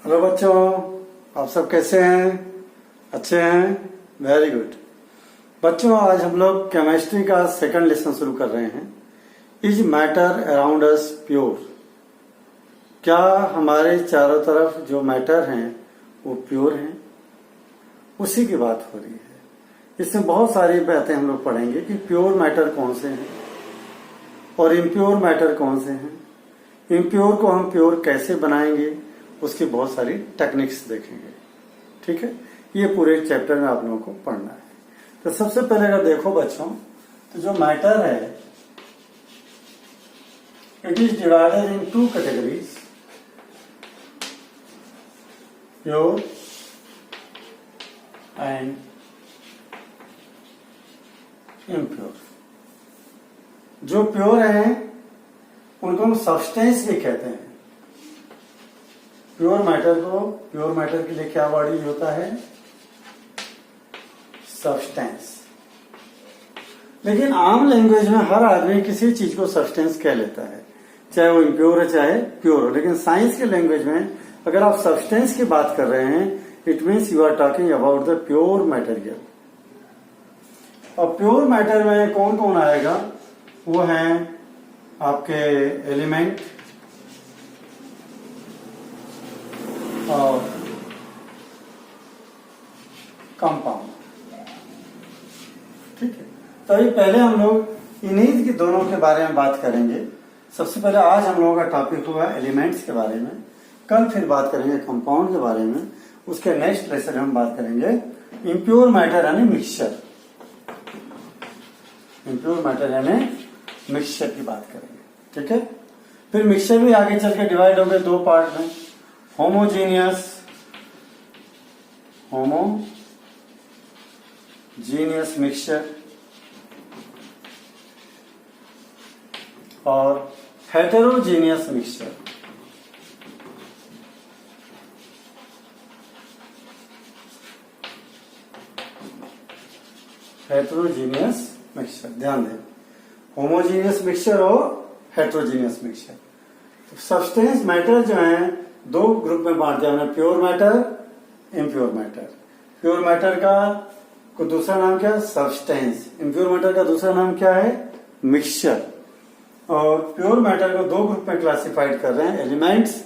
Hello बच्चों, आप सब कैसे हैं? अच्छे हैं? Very good. बच्चों, आज हम लोग केमिस्ट्री का सेकंड लेसन शुरू कर रहे हैं। Is matter around us pure? क्या हमारे चारों तरफ जो मैटर हैं वो प्योर हैं? उसी की बात हो रही है। इसमें बहुत सारी बातें हम लोग पढ़ेंगे कि प्योर मैटर कौन से हैं और इम्प्योर मैटर कौन से हैं। इम्प्योर को हम प्योर कैसे बनाएंगे, उसकी बहुत सारी टेक्निक्स देखेंगे। ठीक है, ये पूरे चैप्टर में आप लोगों को पढ़ना है। तो सबसे पहले अगर देखो बच्चों, तो जो मैटर है it is divided in two categories, pure and impure. जो प्योर हैं उनको हम सब्सटेंस भी कहते हैं। प्योर मैटर के लिए क्या वर्ड यूज होता है? सब्सटेंस। लेकिन आम लैंग्वेज में हर आदमी किसी चीज को सब्सटेंस कह लेता है, चाहे वो इम्प्योर है चाहे प्योर हो। लेकिन साइंस के लैंग्वेज में अगर आप सब्सटेंस की बात कर रहे हैं, it means you are talking about the pure material. और प्योर मैटर में कौन कौन आएगा? वो हैं आपके एलिमेंट और कंपाउंड। ठीक है, तो अभी पहले हम लोग इन्हीं की दोनों के बारे में बात करेंगे। सबसे पहले आज हम लोगों का टॉपिक होगा एलिमेंट्स के बारे में, कल फिर बात करेंगे कंपाउंड के बारे में, उसके नेक्स्ट लेसन में हम बात करेंगे इम्प्योर मैटर यानी मिक्सचर। इम्प्योर मैटर यानी मिक्सचर की बात करेंगे। ठीक है, फिर मिक्सचर भी आगे चल के डिवाइड हो गए दो पार्ट में, होमोजीनियस मिक्सचर और हेटेरोजीनियस मिक्सचर। हेटेरोजीनियस मिक्सचर, ध्यान दें, होमोजीनियस मिक्सचर और हेटेरोजीनियस मिक्सचर। तो सब्सटेंस मैटर जो है दो ग्रुप में बांट दिया हमने, pure matter, impure matter. Pure matter का को दूसरा नाम क्या है? सब्सटेंस। इम्प्योर मैटर का दूसरा नाम क्या है? मिक्सचर। और प्योर मैटर को दो ग्रुप में क्लासिफाइड कर रहे हैं, एलिमेंट्स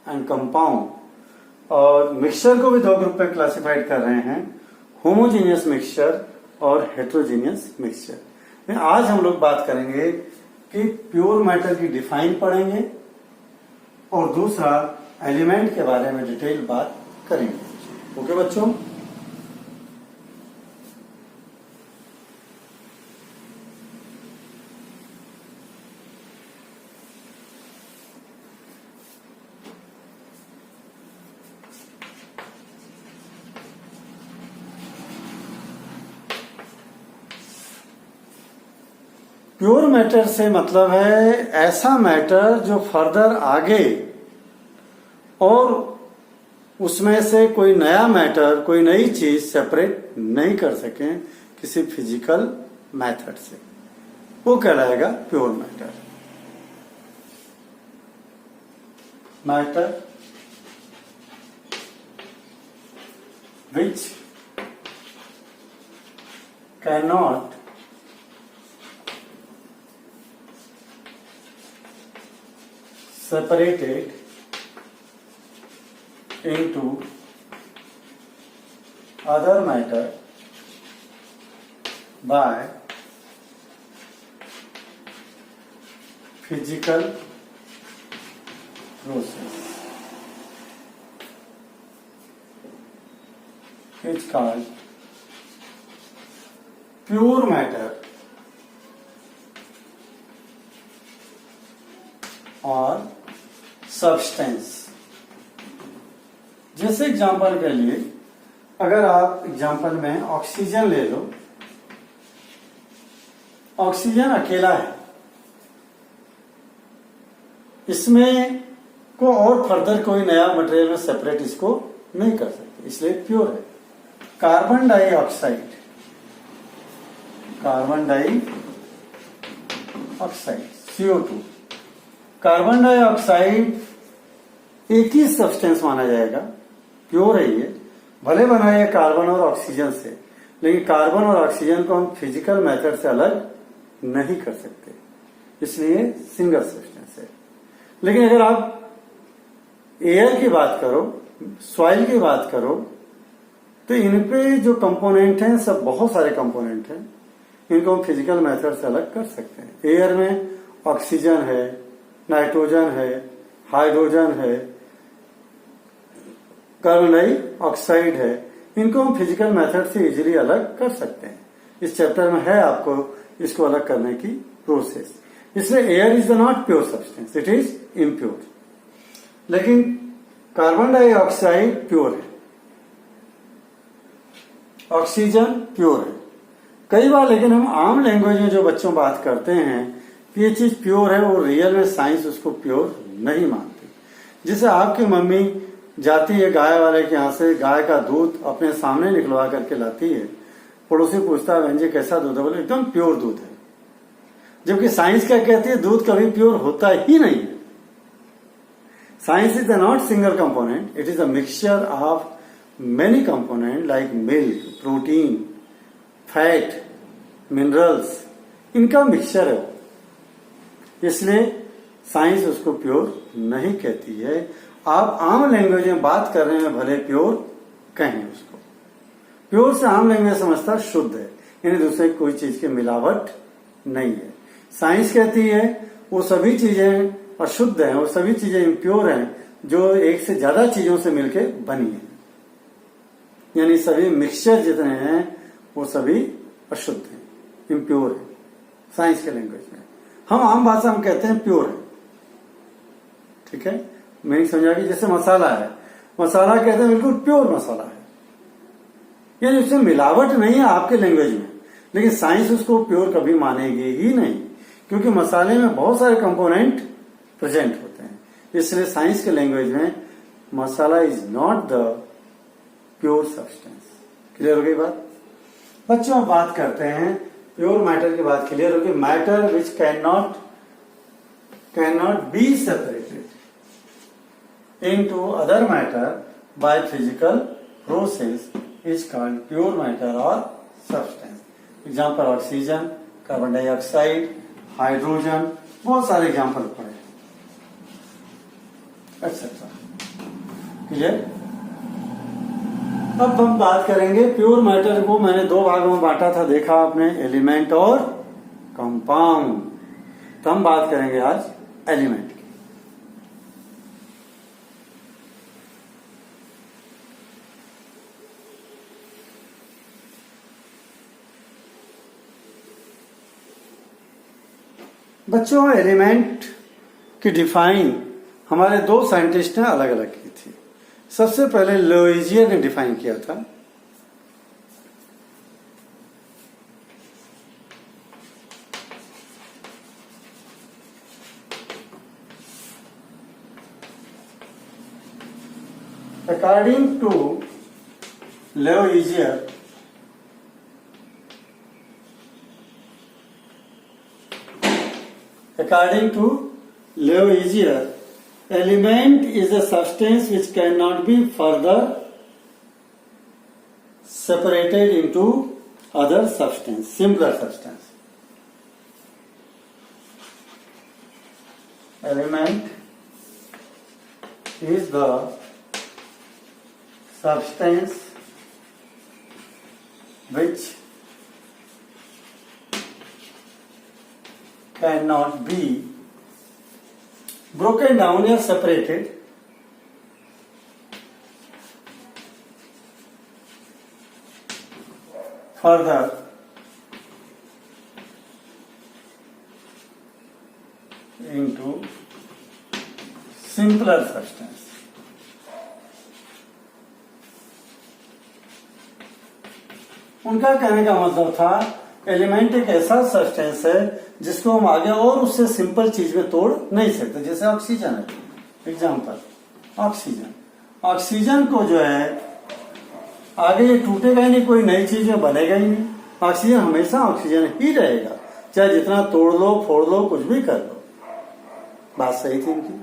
एंड कंपाउंड। और मिक्सचर को भी दो ग्रुप में क्लासिफाइड कर रहे हैं, होमोजीनियस मिक्सचर और हेटेरोजीनियस मिक्सचर। आज हम लोग बात करेंगे कि प्योर मैटर की डिफाइन पढ़ेंगे और दूसरा एलिमेंट के बारे में डिटेल बात करेंगे। ओके बच्चों, प्योर मैटर से मतलब है ऐसा मैटर जो फर्दर आगे और उसमें से कोई नया मैटर, कोई नई चीज सेपरेट नहीं कर सके किसी फिजिकल मेथड से, वो कहलाएगा pure matter. Matter which can not separated into other matter by physical process is called pure matter और सब्सटेंस। जैसे एग्जांपल के लिए अगर आप एग्जांपल में ऑक्सीजन ले लो, ऑक्सीजन अकेला है, इसमें को और फर्दर कोई नया मटेरियल में सेपरेट इसको नहीं कर सकते, इसलिए प्योर है। Carbon dioxide CO2, carbon dioxide एक ही सब्सटेंस माना जाएगा, प्योर है ये, भले बना है कार्बन और ऑक्सीजन से, लेकिन कार्बन और ऑक्सीजन को हम फिजिकल मेथड से अलग नहीं कर सकते, इसलिए सिंगल सब्सटेंस है। लेकिन अगर आप एयर की बात करो, सॉइल की बात करो, तो इन पे जो कंपोनेंट हैं सब बहुत सारे कंपोनेंट हैं, इनको हम फिजिकल मेथड से अलग कर सकते हैं। एयर में ऑक्सीजन है, नाइट्रोजन है, हाइड्रोजन है, कार्बन डाइऑक्साइड है, इनको हम फिजिकल मेथड से इजीली अलग कर सकते हैं। इस चैप्टर में है आपको इसको अलग करने की प्रोसेस। इसलिए air is the not pure substance, it is impure. लेकिन कार्बन डाइऑक्साइड प्योर है, ऑक्सीजन प्योर है। कई बार लेकिन हम आम लैंग्वेज में जो बच्चों बात करते हैं कि ये चीज प्योर है, वो रियल में साइंस उसको प्योर नहीं मानती। जैसे आपकी मम्मी जाती है गाय वाले के यहाँ से, गाय का दूध अपने सामने निकलवा करके लाती है, पड़ोसी पूछता है बहन जी कैसा दूध है, बोले एकदम प्योर दूध है। जबकि साइंस क्या कहती है, दूध कभी प्योर होता ही नहीं। Science is not single component, it is a mixture of many component like milk, protein, fat, minerals, इनका मिक्सचर है। इसलिए साइंस उसको प्योर नहीं कहती है। आप आम लैंग्वेज में बात कर रहे हैं, भले प्योर कहें उसको। प्योर से आम लैंग्वेज समझता शुद्ध है, यानी दूसरे कोई चीज की मिलावट नहीं है। साइंस कहती है वो सभी चीजें अशुद्ध हैं, वो सभी चीजें इम्प्योर हैं जो एक से ज्यादा चीजों से मिलकर बनी है, यानी सभी मिक्सचर जितने हैं वो सभी अशुद्ध हैं, इम्प्योर है साइंस के लैंग्वेज में। हम आम भाषा में कहते हैं प्योर है, ठीक है। मैं समझा कि जैसे मसाला है, मसाला कहते हैं बिल्कुल प्योर मसाला है, यानी उसमें मिलावट नहीं है आपके लैंग्वेज में। लेकिन साइंस उसको प्योर कभी मानेगी ही नहीं, क्योंकि मसाले में बहुत सारे कंपोनेंट प्रेजेंट होते हैं। इसलिए साइंस के लैंग्वेज में masala is not the pure substance. Clear हो गई बात बच्चों? अब बात करते हैं प्योर मैटर की बात। क्लियर होगी? Matter which can not be separated into other matter by physical process is called pure matter or substance. Example oxygen, carbon dioxide, hydrogen, बहुत सारे एग्जाम्पल पढ़े, एक्सेट्रा। क्लियर? अब हम बात करेंगे प्योर मैटर को मैंने दो भागों में बांटा था, देखा आपने, एलिमेंट और कंपाउंड। तो हम बात करेंगे आज एलिमेंट। बच्चों एलिमेंट की डिफाइन हमारे दो साइंटिस्ट ने अलग अलग की थी। सबसे पहले लुइजियर ने डिफाइन किया था। According to Lavoisier, according to Lavoisier, element is a substance which cannot be further separated into other substance, simpler substance. Element is the substance which cannot be broken down or separated further into simpler substance. उनका कहने का मतलब था element एक ऐसा substance है जिसको हम आगे और उससे सिंपल चीज में तोड़ नहीं सकते। जैसे ऑक्सीजन है, एग्जांपल ऑक्सीजन को जो है आगे ये टूटेगा ही नहीं, कोई नई चीज में बनेगा ही नहीं। ऑक्सीजन हमेशा ऑक्सीजन ही रहेगा, चाहे जितना तोड़ लो, फोड़ लो, कुछ भी कर लो। बात सही थी इनकी।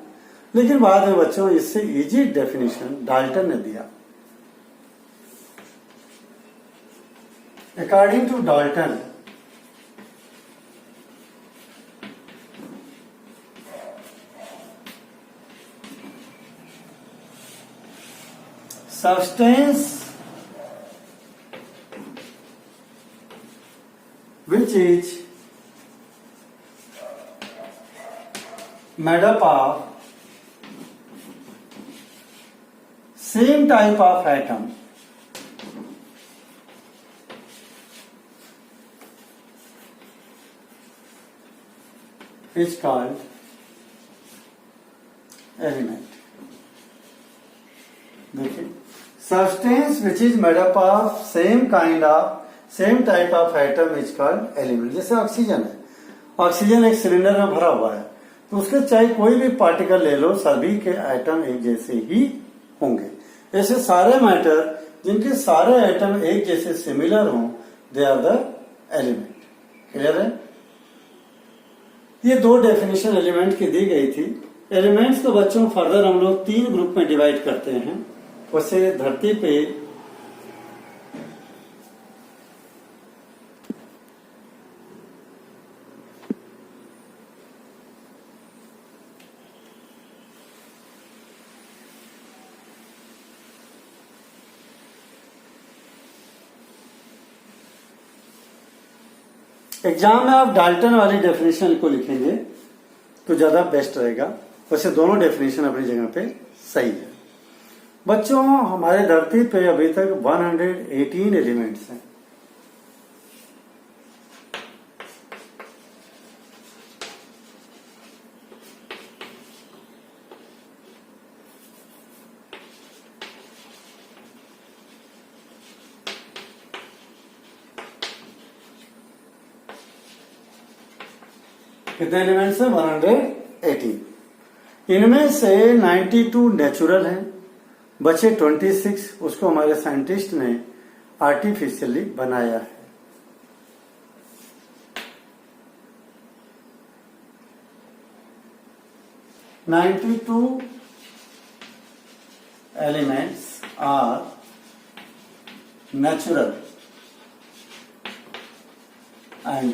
लेकिन बाद में बच्चों इससे इजी डेफिनेशन डाल्टन ने दिया। According to Dalton, substance which is made up of same type of atom is called element। देखिए, substance which is made up of same type of atom is called element। जैसे oxygen है, oxygen एक cylinder में भरा हुआ है, तो उसके चाहे कोई भी पार्टिकल ले लो, सभी के एटम एक जैसे ही होंगे। ऐसे सारे मैटर जिनके सारे एटम एक जैसे सिमिलर हों, they are the element. Clear है? ये दो डेफिनेशन एलिमेंट की दी गई थी। एलिमेंट्स को बच्चों फर्दर हम लोग 3 ग्रुप में डिवाइड करते हैं। उसे धरती पे एग्जाम में आप डाल्टन वाली डेफिनेशन को लिखेंगे तो ज्यादा बेस्ट रहेगा। वैसे दोनों डेफिनेशन अपनी जगह पे सही है। बच्चों, हमारे धरती पे अभी तक 118 एलिमेंट्स हैं। कितने एलिमेंट्स हैं? 118। इनमें से 92 नेचुरल हैं, बचे 26 उसको हमारे साइंटिस्ट ने आर्टिफिशियली बनाया है। "92 elements are natural and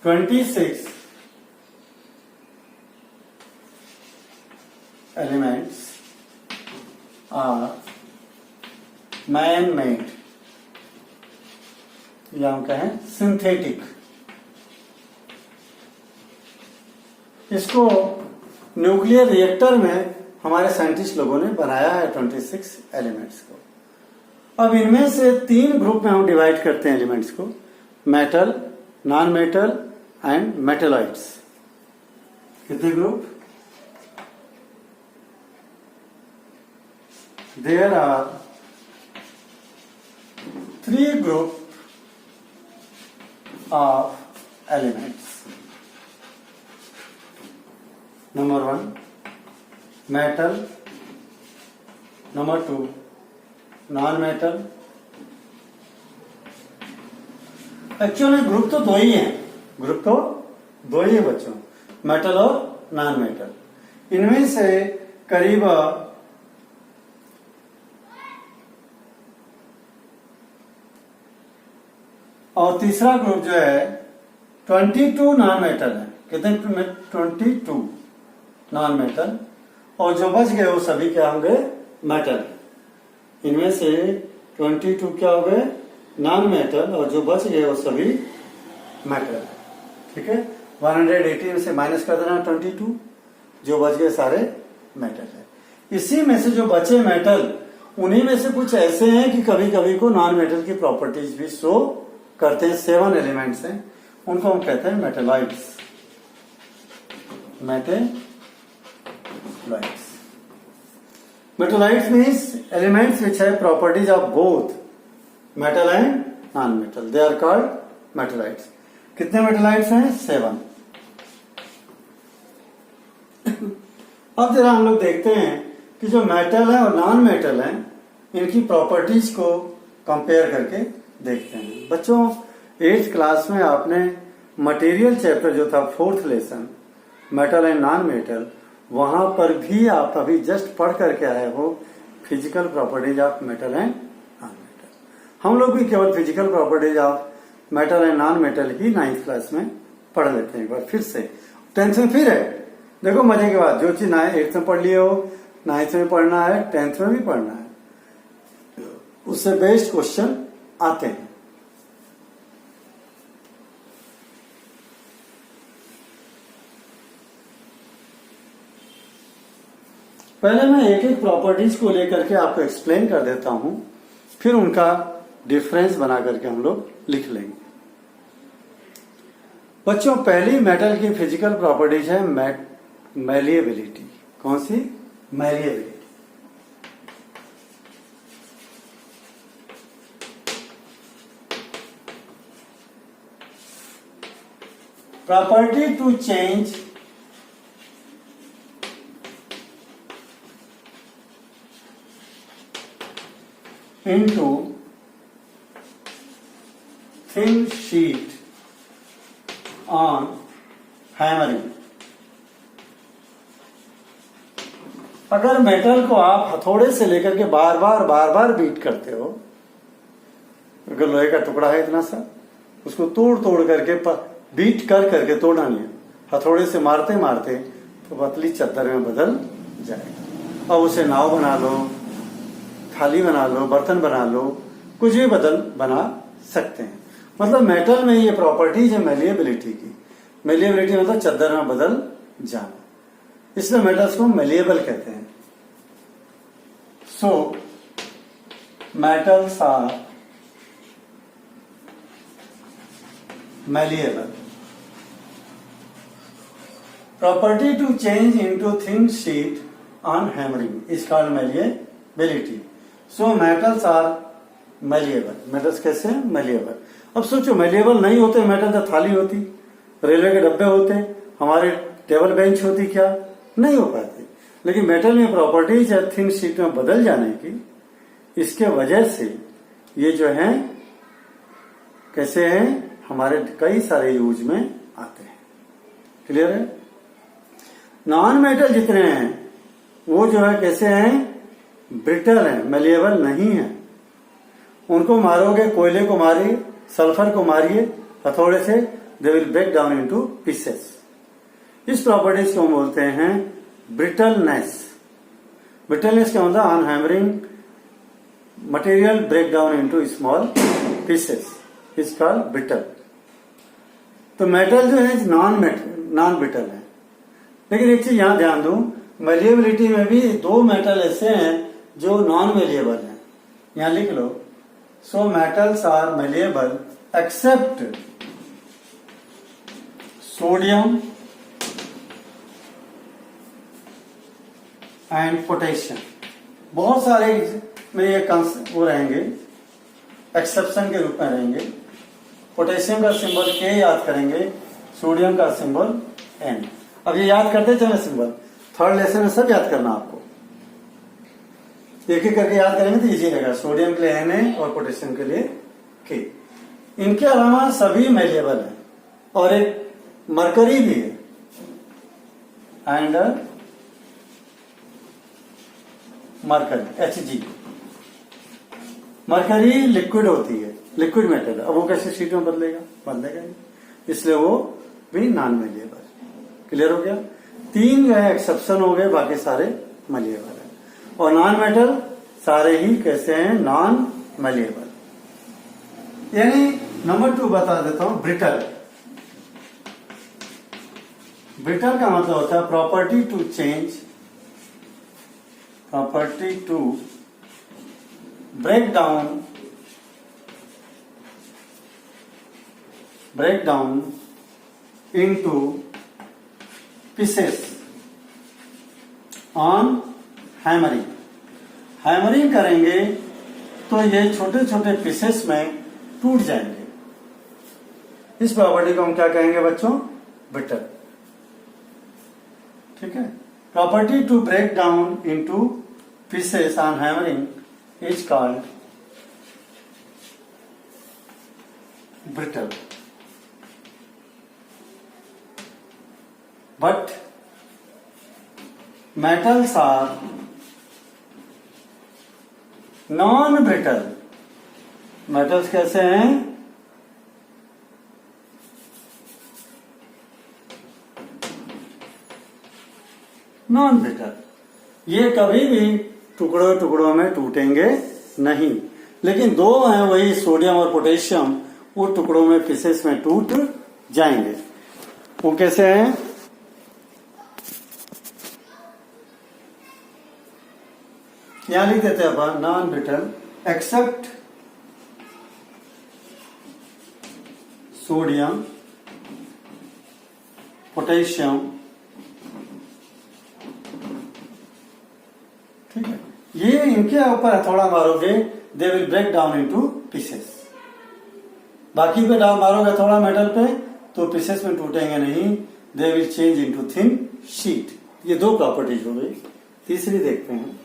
26 elements are man-made" या हम कहें सिंथेटिक। इसको न्यूक्लियर रिएक्टर में हमारे साइंटिस्ट लोगों ने बनाया है 26 एलिमेंट्स को। अब इनमें से 3 ग्रुप में हम डिवाइड करते हैं एलिमेंट्स को, metal, non metal and metalloids. कितने group? There are 3 groups of elements. Number 1, metal. Number 2, non-metal. Actually group तो 2 ही हैं, ग्रुप तो 2 ही है बच्चों, मेटल और नॉन मेटल। इनमें से करीब और तीसरा ग्रुप जो है 22 नॉन मेटल है। कितने? 22 नॉन मेटल, और जो बच गए वो सभी क्या होंगे? मेटल। इनमें से 22 क्या हो गए? नॉन मेटल, और जो बच गए वो सभी मेटल। ठीक है, 118 से माइनस कर देना 22, जो बच गए सारे मेटल है। इसी में से जो बचे मेटल, उन्हीं में से कुछ ऐसे हैं कि कभी कभी को नॉन मेटल की प्रॉपर्टीज भी शो करते हैं। 7 एलिमेंट्स हैं, उनको हम कहते हैं metalloids. Metalloids means elements which have properties of both metal and non metal, they are called metalloids. कितने मेटेलॉइड्स हैं? 7। अब जरा हम लोग देखते हैं कि जो मेटल है और नॉन मेटल है, इनकी प्रॉपर्टीज को कंपेयर करके देखते हैं। बच्चों, 8th क्लास में आपने मटेरियल चैप्टर जो था 4th lesson, metal and non metal, वहां पर भी आप अभी जस्ट पढ़ करके आए हो physical properties of metal and non metal. हम लोग भी केवल physical properties of metal and non metal he 9th class में पढ़ लेते हैं। एक बार फिर से 10th में फिर है। देखो मजे की बात, जो चीज 8th में पढ़ लिए हो 9th में पढ़ना है, 10th में भी पढ़ना है, उससे बेस्ड क्वेश्चन आते हैं। पहले मैं एक एक प्रॉपर्टीज को लेकर के आपको एक्सप्लेन कर देता हूं, फिर उनका डिफरेंस बना करके हम लोग लिख लेंगे। बच्चों, पहली मेटल की फिजिकल प्रॉपर्टीज है मैलिएबिलिटी। कौन सी? Malleability. Property to change into thin sheet on hammering। अगर मेटल को आप हथौड़े से लेकर के बार बार बीट करते हो, अगर लोहे का टुकड़ा है इतना सा, उसको तोड़ करके बीट करके तोड़ना नहीं है, हथौड़े से मारते मारते तो पतली चद्दर में बदल जाएगा। अब उसे नाव बना लो, थाली बना लो, बर्तन बना लो, कुछ भी बना सकते हैं। मतलब मेटल में ये प्रॉपर्टीज है मैलिएबिलिटी की। मैलिएबिलिटी मतलब चद्दर में बदल जाना, इसलिए मेटल्स को मैलिएबल कहते हैं। So metals are malleable. Property to change into thin sheet on hammering is called malleability. So metals are malleable. Metals कैसे हैं? मैलिएबल। अब सोचो, मैलिएबल नहीं होते मेटल तो थाली होती, रेलवे के डब्बे होते, हमारे टेबल बेंच होती, क्या नहीं हो पाते। लेकिन मेटल में प्रॉपर्टीज है थिन शीट में बदल जाने की, इसके वजह से ये जो है कैसे हैं, हमारे कई सारे यूज में आते हैं। क्लियर है? नॉन मेटल जितने हैं वो जो है कैसे हैं? ब्रिटल है, मैलिएबल नहीं है। उनको मारोगे, कोयले को मारिए, सल्फर को मारिए हथौड़े से, they will break down into pieces. इस प्रॉपर्टीज को हम बोलते हैं ब्रिटलनेस। ब्रिटलनेस क्या मतलब? On hammering material break down into small pieces is called brittle. तो मेटल जो है नॉन ब्रिटल है। लेकिन एक चीज यहां ध्यान दूं, मैलिएबिलिटी में भी दो मेटल ऐसे हैं जो नॉन मैलिएबल है। यहां लिख लो, so metals are malleable except sodium and potassium. बहुत सारे में ये वो रहेंगे, एक्सेप्शन के रूप में रहेंगे। पोटेशियम का सिंबल के याद करेंगे, सोडियम का सिंबल एन। अब ये याद करते चले सिंबल, थर्ड लेसन में सब याद करना आपको, एक एक करके याद करेंगे तो इजी रहेगा। सोडियम के लिए एन है और पोटेशियम के लिए के। इनके अलावा सभी मैलिएबल है और एक मरकरी भी है, and mercury Hg। Mercury liquid होती है, लिक्विड मेटल। अब वो कैसे शीट में बदलेगा नहीं, इसलिए वो भी नॉन मैलिएबल। क्लियर हो गया? तीन जो है एक्सेप्शन हो गए, बाकी सारे मैलिएबल है। और नॉन मेटल सारे ही कैसे हैं? Non malleable. यानी नंबर 2 बता देता हूं, ब्रिटल। ब्रिटल का मतलब होता है property to change, property to break down into pieces on hammering. Hammering करेंगे तो ये छोटे छोटे पीसेस में टूट जाएंगे। इस प्रॉपर्टी को हम क्या कहेंगे बच्चों? ब्रिटल। ठीक है? Property to break down into pieces on hammering is called brittle. But metals are non brittle. Metals कैसे हैं? Non brittle. ये कभी भी टुकड़ों टुकड़ों में टूटेंगे नहीं, लेकिन दो हैं वही सोडियम और पोटेशियम, वो टुकड़ों में पीसेस में टूट जाएंगे। वो कैसे हैं? यहां लिख देते हैं अपन non brittle except sodium potassium. ठीक है, ये इनके ऊपर हथौड़ा मारोगे they will break down into pieces. बाकी पे डाउन मारोगे हथौड़ा मेटल पे तो पीसेस में टूटेंगे नहीं, they will change into thin sheet. ये दो प्रॉपर्टीज हो गई। तीसरी देखते हैं।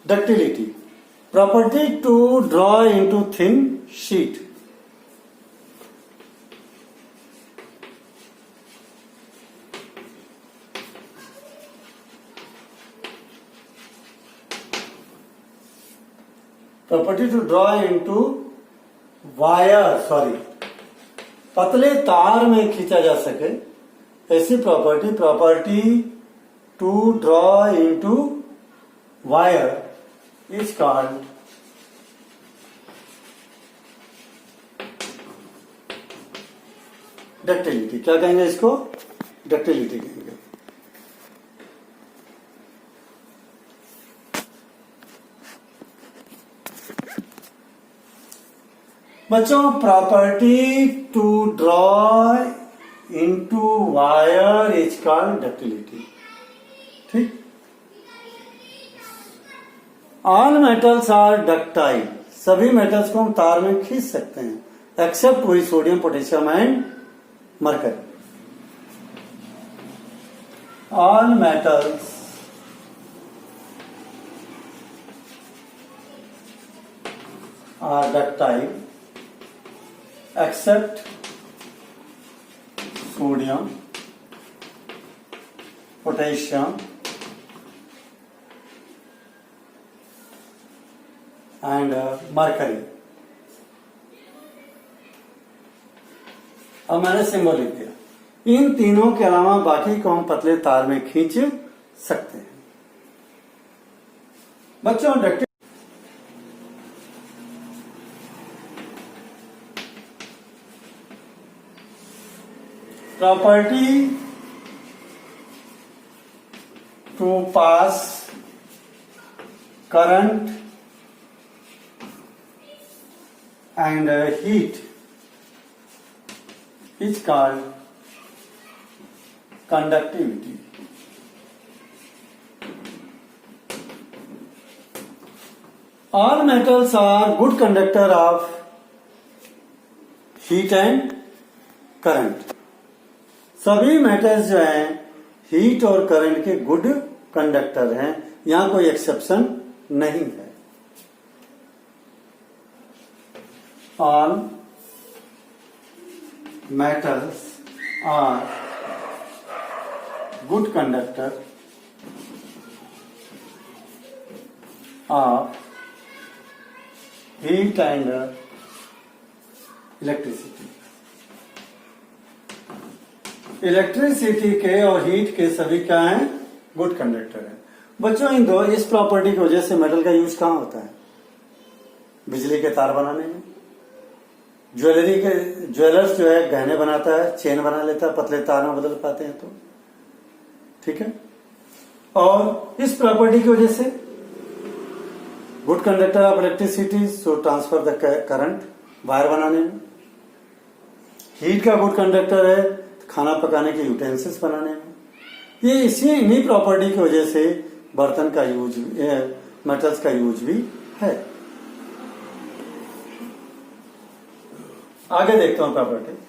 Ductility, property to draw into thin sheet. Property to draw into पतले तार में खींचा जा सके, ऐसी property to draw into wire is called ductility. क्या कहेंगे इसको? डक्टिलिटी कहेंगे। बच्चों, property to draw into wire is called ductility. ठीक। All metals are ductile. सभी मेटल्स को हम तार में खींच सकते हैं एक्सेप्ट वही sodium potassium and mercury. All metals are ductile except sodium potassium and mercury. अब मैंने सिंबल लिख दिया। इन तीनों के अलावा बाकी को हम पतले तार में खींच सकते हैं। बच्चों, property to pass current and heat is called conductivity. All metals are good conductor of heat and current. सभी मेटल्स जो हैं हीट और करंट के गुड कंडक्टर हैं, यहां कोई एक्सेप्शन नहीं है। All metals are good conductor of heat and electricity. Electricity के और हीट के सभी क्या हैं? गुड कंडक्टर है। बच्चों, इन दो इस प्रॉपर्टी की वजह से मेटल का यूज कहाँ होता है? बिजली के तार बनाने में। ज्वेलर्स जो है गहने बनाता है, चेन बना लेता है, पतले तार में बदल पाते हैं तो। ठीक है। और इस प्रॉपर्टी की वजह से good conductor of electricity, so transfer the current wire बनाने में। हीट का गुड कंडक्टर है खाना पकाने के यूटेंसिल्स बनाने में। ये इन्हीं प्रॉपर्टी की वजह से बर्तन का यूज, मेटल्स का यूज भी है। आगे देखता हूं प्रॉपर्टी।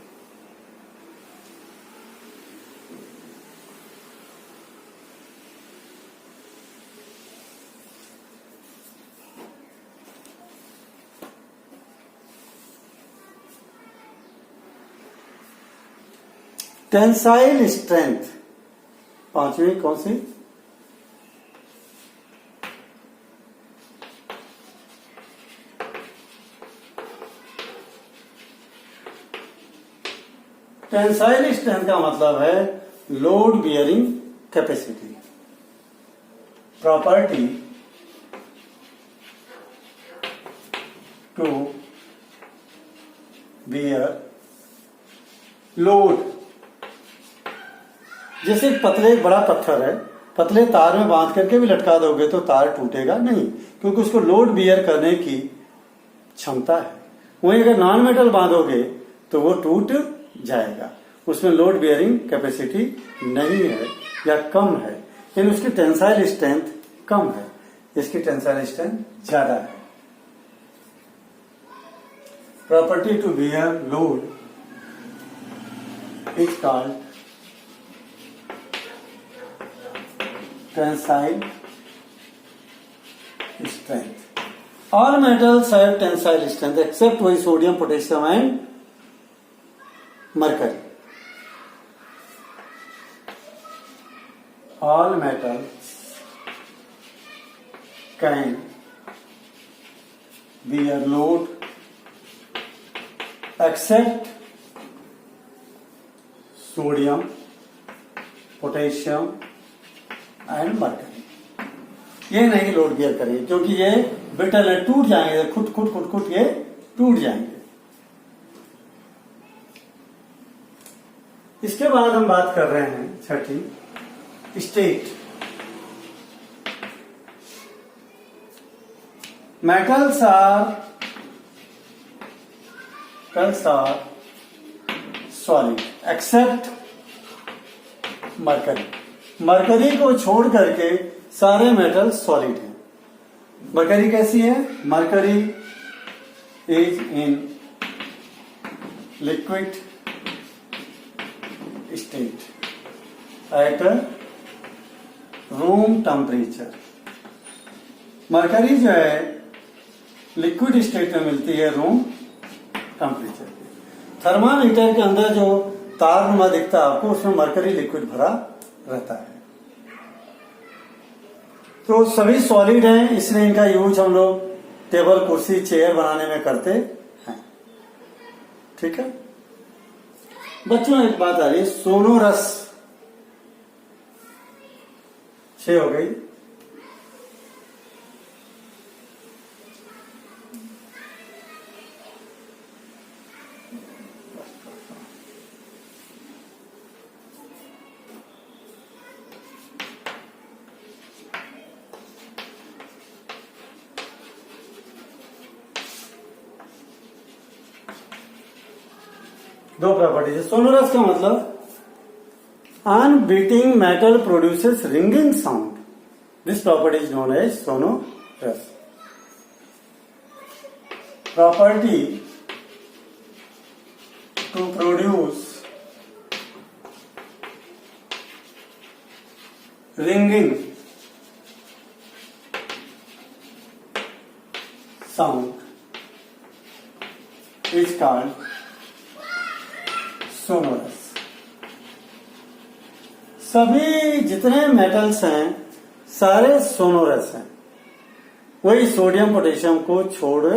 टेंसाइल स्ट्रेंथ, पांचवी कौन सी? टेंसाइल स्ट्रेंथ का मतलब है load bearing capacity. Property to bear load. जैसे पतले बड़ा पत्थर है, पतले तार में बांध करके भी लटका दोगे तो तार टूटेगा नहीं, क्योंकि उसको लोड बियर करने की क्षमता है। वहीं अगर नॉन मेटल बांधोगे तो वो टूट जाएगा, उसमें लोड बियरिंग कैपेसिटी नहीं है या कम है, यानी उसकी टेंसाइल स्ट्रेंथ कम है, इसकी टेंसाइल स्ट्रेंथ ज्यादा है। Property to bear load is called tensile strength. All metals have tensile strength except वही sodium, potassium and mercury. All metals can bear load except sodium, potassium and mercury. ये नहीं load beer करेंगे क्योंकि ये brittle है, टूट जाएंगे, खुट ये टूट जाएंगे। इसके बाद हम बात कर रहे हैं छठी state. Metals are solid except mercury. Mercury को छोड़ करके सारे मेटल सॉलिड हैं। मरकरी कैसी है? Mercury is in liquid state at room temperature. Mercury जो है लिक्विड स्टेट में मिलती है रूम टेम्परेचर पे। थर्मामीटर के अंदर जो तार नुमा दिखता है आपको, उसमें मरकरी लिक्विड भरा रहता है। तो सभी सॉलिड हैं, इसलिए इनका यूज हम लोग टेबल, कुर्सी, चेयर बनाने में करते हैं। ठीक है बच्चों, एक बात आ रही है, सोनोरस 6 हो गई। दो प्रॉपर्टीज है। सोनोरस का मतलब on beating metal produces ringing sound, this property is known as sonorous. Property to produce ringing sound is called sonorous. सभी जितने मेटल्स हैं सारे सोनोरस हैं। वही सोडियम, पोटेशियम को छोड़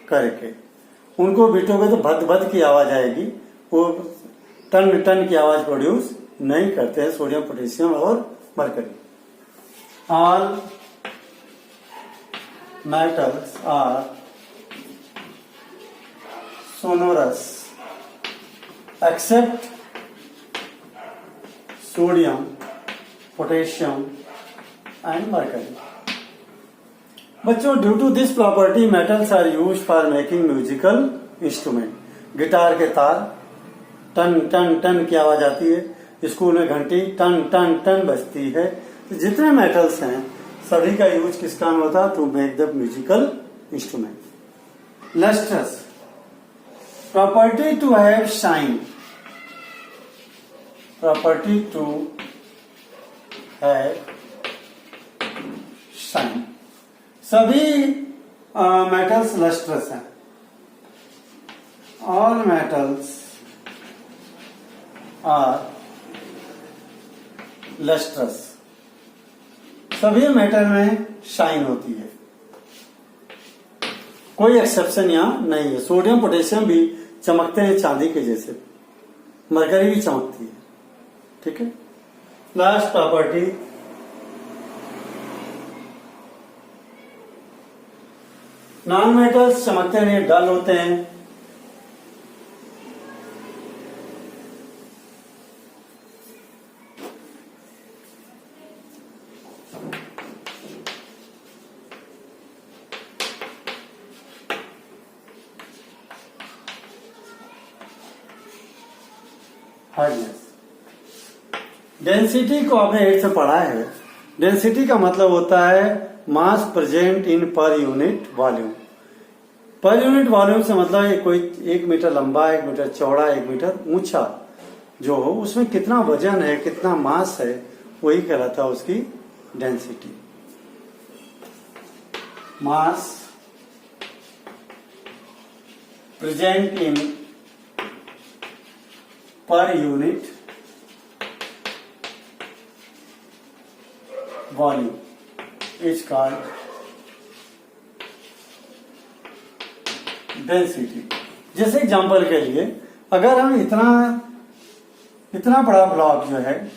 करके उनको बीटोगे तो भद भद की आवाज आएगी, वो टन टन की आवाज प्रोड्यूस नहीं करते हैं सोडियम, पोटेशियम और mercury. All metals are sonorous except sodium, potassium and mercury. बच्चों, due to this property metals are used for making musical instrument. Guitar के तार टन टन टन की आवाज आती है, स्कूल में घंटी टन टन टन बजती है। तो जितने मेटल्स हैं सभी का यूज किस काम होता है? To make the musical instrument. Lustrous property to have shine, property to have shine. सभी मेटल्स लस्ट्रस हैं, ऑल मेटल्स आर लस्ट्रस, सभी मेटल में शाइन होती है, कोई एक्सेप्शन यहां नहीं है। सोडियम पोटेशियम भी चमकते हैं चांदी के जैसे, मरकरी भी चमकती है। ठीक है। लास्ट प्रॉपर्टी, नॉन मेटल्स चमकते नहीं, डल होते हैं। हार्डनेस, डेंसिटी को आपने 8 से पढ़ा है। डेंसिटी का मतलब होता है मास present in per unit volume. Per unit volume से मतलब है कोई 1 मीटर लंबा, 1 मीटर चौड़ा, 1 मीटर ऊंचा जो हो, उसमें कितना वजन है, कितना मास है, वही कहलाता है उसकी density. Mass present in per unit volume is called density. जैसे एग्जांपल के लिए, अगर हम इतना बड़ा ब्लॉक जो है,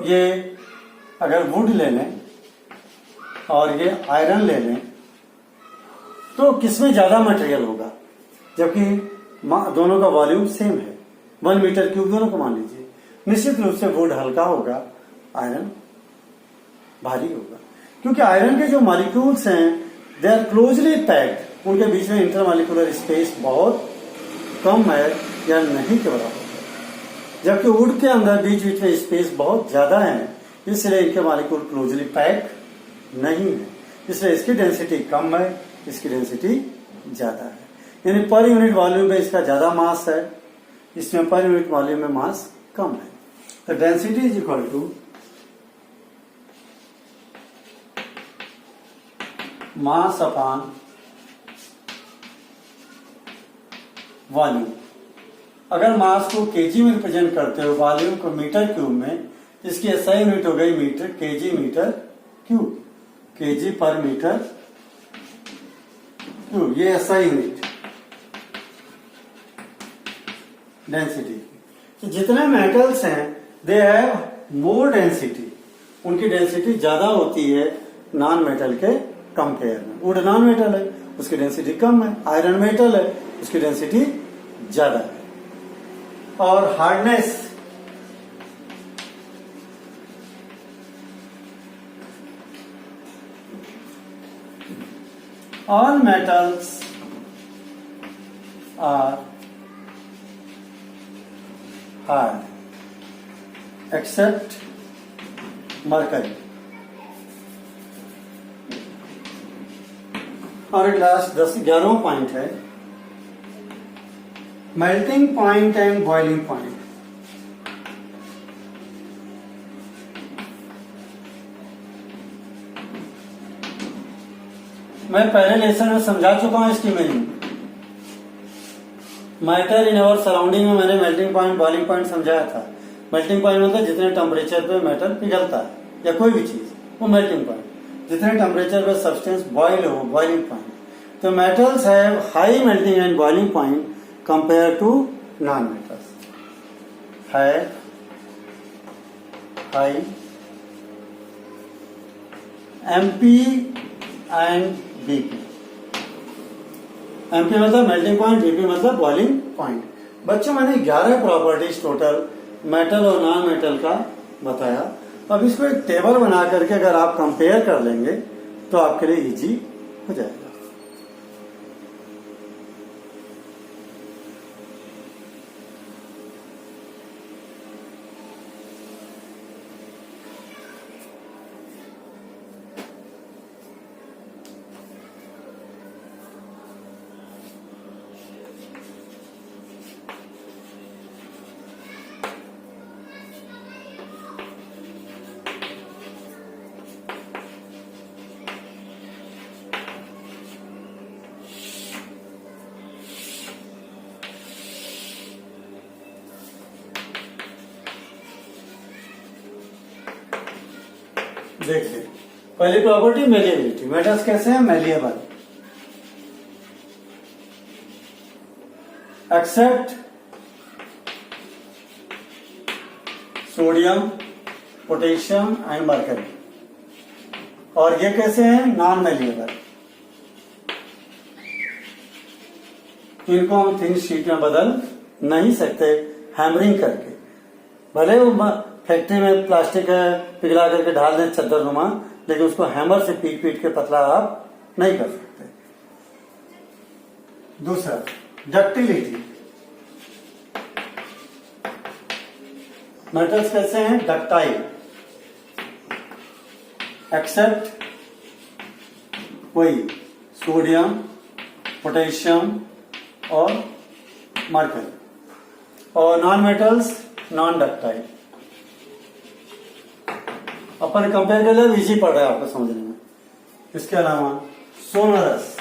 ये अगर वुड ले लें और ये आयरन ले लें, तो किसमें ज्यादा मटेरियल होगा? जबकि दोनों का वॉल्यूम सेम है, 1 मीटर क्यूब दोनों को मान लीजिए। निश्चित रूप से वुड हल्का होगा, आयरन भारी होगा, क्योंकि आयरन के जो मॉलिक्यूल्स हैं दे आर क्लोजली पैक्ड, उनके बीच में इंटरमॉलिक्यूलर स्पेस बहुत कम है या नहीं के बराबर है। जबकि वुड के अंदर बीच बीच में स्पेस बहुत ज्यादा है, इसलिए इनके मॉलिक्यूल क्लोजली पैक्ड नहीं है, इसलिए इसकी डेंसिटी कम है, इसकी डेंसिटी ज्यादा है। यानी पर यूनिट वॉल्यूम में इसका ज्यादा मास है, इसमें पर यूनिट वॉल्यूम में मास कम है। तो density is equal to mass upon volume. अगर मास को केजी में रिप्रेजेंट करते हो, वॉल्यूम को मीटर क्यूब में, इसकी एसआई यूनिट हो गई metre, kg metre cube, kg पर मीटर क्यूब, ये एसआई यूनिट डेंसिटी। तो जितने मेटल्स हैं दे हैव मोर डेंसिटी, उनकी डेंसिटी ज्यादा होती है नॉन मेटल के कंपेयर में। वुड नॉन मेटल है, उसकी डेंसिटी कम है, आयरन मेटल है, उसकी डेंसिटी ज्यादा है। और hardness, all metals are hard except mercury। और एक लास्ट 11वां पॉइंट है melting point and boiling point. मैं पहले लेसन में समझा चुका हूं इसकी meaning. Matter in our surrounding में मैंने मेल्टिंग पॉइंट, बॉइलिंग पॉइंट समझाया था। मेल्टिंग पॉइंट मतलब जितने टेम्परेचर पे मैटर पिघलता है या कोई भी चीज, वो मेल्टिंग पॉइंट। जितने टेम्परेचर पे सब्सटेंस बॉइल हो, बॉइलिंग पॉइंट। तो metals have high melting and boiling point compare to non metals. है high MP and BP. MP मतलब मेल्टिंग पॉइंट, बीपी मतलब बॉइलिंग पॉइंट। बच्चों मैंने 11 प्रॉपर्टीज टोटल मेटल और नॉन मेटल का बताया। अब इसको एक टेबल बना करके अगर आप कंपेयर कर लेंगे तो आपके लिए इजी हो जाएगा। देखिए, पहली प्रॉपर्टी मेलिएबिलिटी। मेटल्स कैसे हैं? Malleable, except sodium, potassium and mercury. और ये कैसे हैं? Non malleable. इनको हम थिन शीट में बदल नहीं सकते हैमरिंग करके। भले वो फैक्ट्री में प्लास्टिक है पिघला करके ढाल दें चद्दर नुमा, लेकिन उसको हैमर से पीट पीट के पतला आप नहीं कर सकते। दूसरा, डक्टिलिटी। मेटल्स कैसे हैं? डक्टाइल, एक्सेप्ट वही सोडियम, पोटेशियम और मरकरी। और नॉन मेटल्स नॉन डक्टाइल। अपन कंपेयर कर ले, इजी पड़ रहा है आपको समझने में। इसके अलावा सोनरस,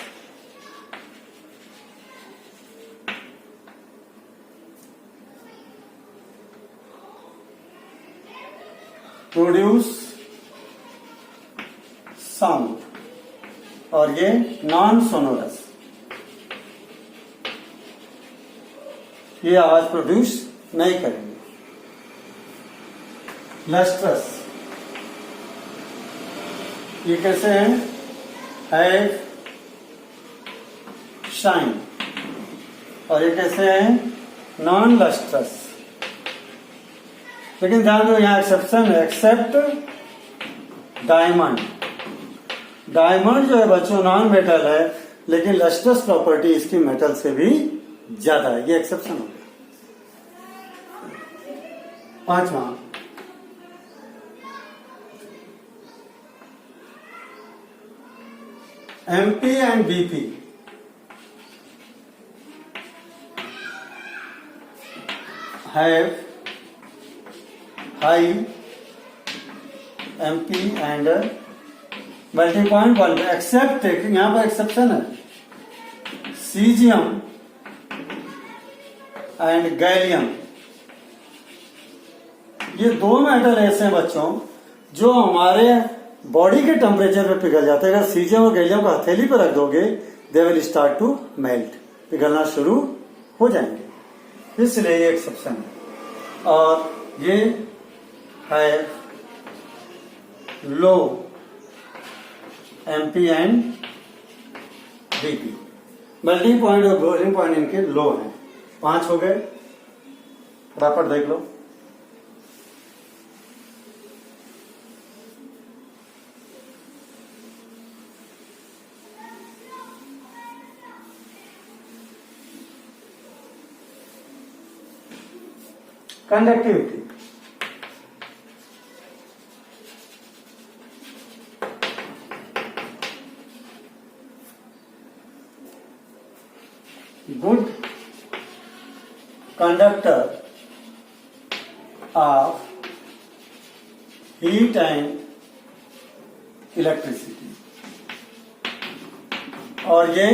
प्रोड्यूस साउंड, और ये नॉन सोनोरस, ये आवाज प्रोड्यूस नहीं करेंगे। लस्ट्रस, ये कैसे हैं? Have, shine. और ये कैसे हैं? Non lustrous. लेकिन ध्यान दो, यहां एक्सेप्शन है, एक्सेप्ट डायमंड। डायमंड जो है बच्चों नॉन मेटल है, लेकिन लस्ट्रस प्रॉपर्टी इसकी मेटल से भी ज्यादा है। ये एक्सेप्शन हो गया। पांचवा, MP and BP. Have high MP and melting point volume, except, यहां पर एक्सेप्शन है, सीजियम एंड गैलियम। ये दो मेटल ऐसे हैं बच्चों जो हमारे बॉडी के टेम्परेचर पे पिघल जाते हैं। अगर सीजियम और गैलियम को हथेली पर रख दोगे, they will start to melt, पिघलना शुरू हो जाएंगे। इसलिए ये एक्सेप्शन है। और ये है low MP and BP. Melting point और बॉइलिंग पॉइंट इनके लो हैं। 5 हो गए, फटाफट देख लो। Conductivity, good conductor of heat and electricity. और ये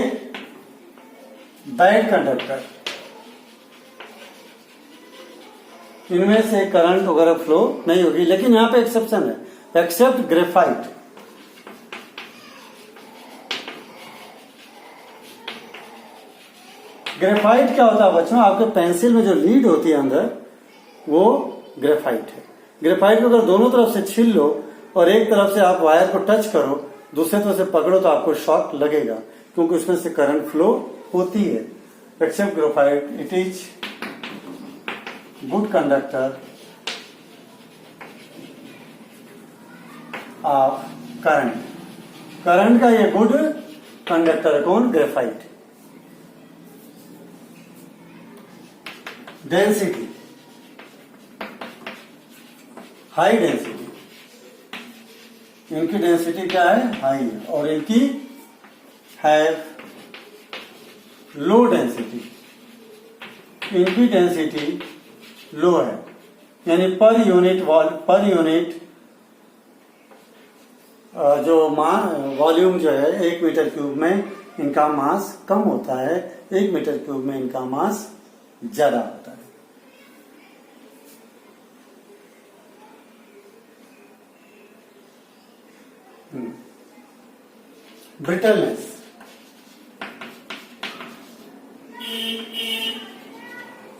बैड कंडक्टर, इनमें से करंट वगैरह फ्लो नहीं होगी। लेकिन यहां पे एक्सेप्शन है, एक्सेप्ट ग्रेफाइट। ग्रेफाइट क्या होता है बच्चों? आपके पेंसिल में जो लीड होती है अंदर, वो ग्रेफाइट है। ग्रेफाइट को अगर दोनों तरफ से छील लो और एक तरफ से आप वायर को टच करो, दूसरे तरफ से पकड़ो, तो आपको शॉक लगेगा, क्योंकि उसमें से करंट फ्लो होती है। Except graphite, it is good conductor of current. Current का ये गुड कंडक्टर है कौन? ग्रेफाइट। डेंसिटी, हाई डेंसिटी, इनकी डेंसिटी क्या है? हाई है। और इनकी है लो डेंसिटी, इनकी डेंसिटी लो है। यानी पर यूनिट जो वॉल्यूम जो है 1 मीटर क्यूब में इनका मास कम होता है, 1 मीटर क्यूब में इनका मास ज्यादा होता है। ब्रिटलनेस,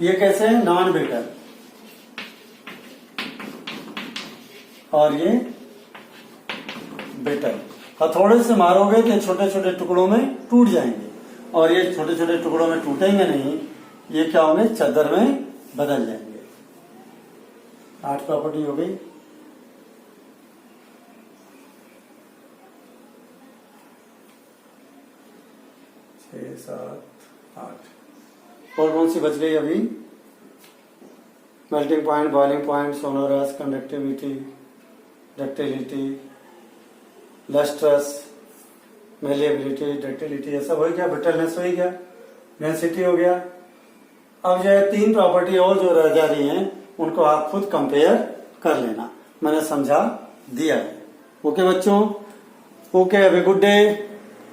ये कैसे है, नॉन ब्रिटल, और ये ब्रिटल। हथौड़े से मारोगे तो छोटे छोटे टुकड़ों में टूट जाएंगे, और ये छोटे छोटे टुकड़ों में टूटेंगे नहीं, ये क्या होंगे, चादर में बदल जाएंगे। 8 प्रॉपर्टी हो गई। छह, 7, 8 और कौन सी बच गई अभी, melting point, boiling point, sonorous, conductivity, ductility, lustrous, malleability, ductility, ये सब हो गया। ब्रिटलनेस हो गया, डेंसिटी हो गया। अब जो है 3 प्रॉपर्टी और जो रह जा रही हैं उनको आप खुद कंपेयर कर लेना, मैंने समझा दिया है। ओके बच्चों, okay, have a good day.